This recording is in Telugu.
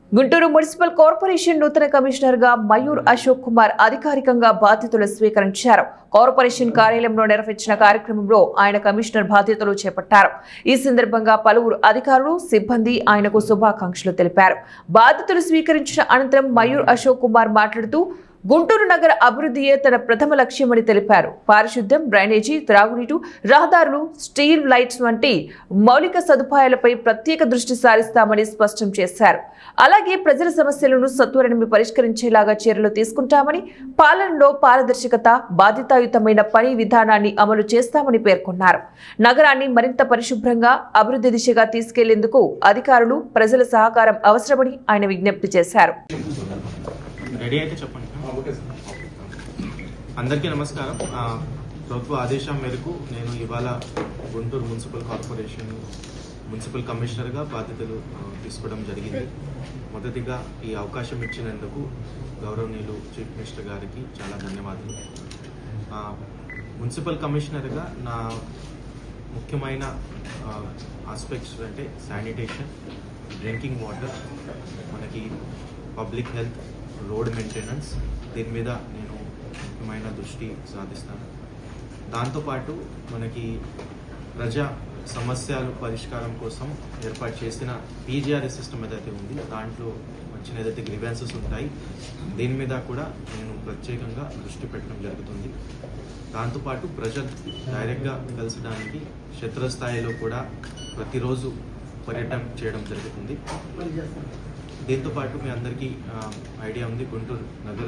గుంటూరు మున్సిపల్ కార్పొరేషన్ నూతన కమిషనర్ గా మయూర్ అశోక్ కుమార్ అధికారికంగా బాధ్యతలు స్వీకరించారు. కార్పొరేషన్ కార్యాలయంలో నిర్వహించిన కార్యక్రమంలో ఆయన కమిషనర్ బాధ్యతలు చేపట్టారు. ఈ సందర్భంగా పలువురు అధికారులు, సిబ్బంది ఆయనకు శుభాకాంక్షలు తెలిపారు. బాధ్యతలు స్వీకరించిన అనంతరం మయూర్ అశోక్ కుమార్ మాట్లాడుతూ గుంటూరు నగర అభివృద్ధియే తన ప్రథమ లక్ష్యమని తెలిపారు. పారిశుద్ధ్యం, డ్రైనేజీ, త్రాగునీరు, రహదారులు, స్ట్రీట్ లైట్స్ వంటి మౌలిక సదుపాయాలపై ప్రత్యేక దృష్టి సారిస్తామని స్పష్టం చేశారు. అలాగే ప్రజల సమస్యలను సత్వరమే పరిష్కరించేలాగా చర్యలు తీసుకుంటామని, పాలనలో పారదర్శకత, బాధ్యతాయుతమైన పని విధానాన్ని అమలు చేస్తామని పేర్కొన్నారు. నగరాన్ని మరింత పరిశుభ్రంగా, అభివృద్ధి దిశగా తీసుకెళ్లేందుకు అధికారులు, ప్రజల సహకారం అవసరమని ఆయన విజ్ఞప్తి చేశారు. అందరికీ నమస్కారం. ప్రభుత్వ ఆదేశం మేరకు నేను ఇవాళ గుంటూరు మున్సిపల్ కార్పొరేషన్ మున్సిపల్ కమిషనర్గా బాధ్యతలు తీసుకోవడం జరిగింది. మొదటిగా ఈ అవకాశం ఇచ్చినందుకు గౌరవనీయులు చీఫ్ మినిస్టర్ గారికి చాలా ధన్యవాదాలు. మున్సిపల్ కమిషనర్గా నా ముఖ్యమైన ఆస్పెక్ట్స్ అంటే శానిటేషన్, డ్రింకింగ్ వాటర్, మనకి పబ్లిక్ హెల్త్, రోడ్ మెయింటెనెన్స్, దీని మీద నేను ముఖ్యమైన దృష్టి సాధిస్తాను. దాంతోపాటు మనకి ప్రజా సమస్యలు పరిష్కారం కోసం ఏర్పాటు చేసిన పీజీఆర్ఎస్ సిస్టమ్ ఏదైతే ఉంది, దాంట్లో వచ్చిన ఏదైతే గ్రీవెన్సెస్ ఉంటాయి, దీని మీద కూడా నేను ప్రత్యేకంగా దృష్టి పెట్టడం జరుగుతుంది. దాంతోపాటు ప్రజలు డైరెక్ట్గా కలిసడానికి క్షేత్రస్థాయిలో కూడా ప్రతిరోజు పర్యటన చేయడం జరుగుతుంది. దీంతోపాటు మీ అందరికీ ఐడియా ఉంది, గుంటూరు నగర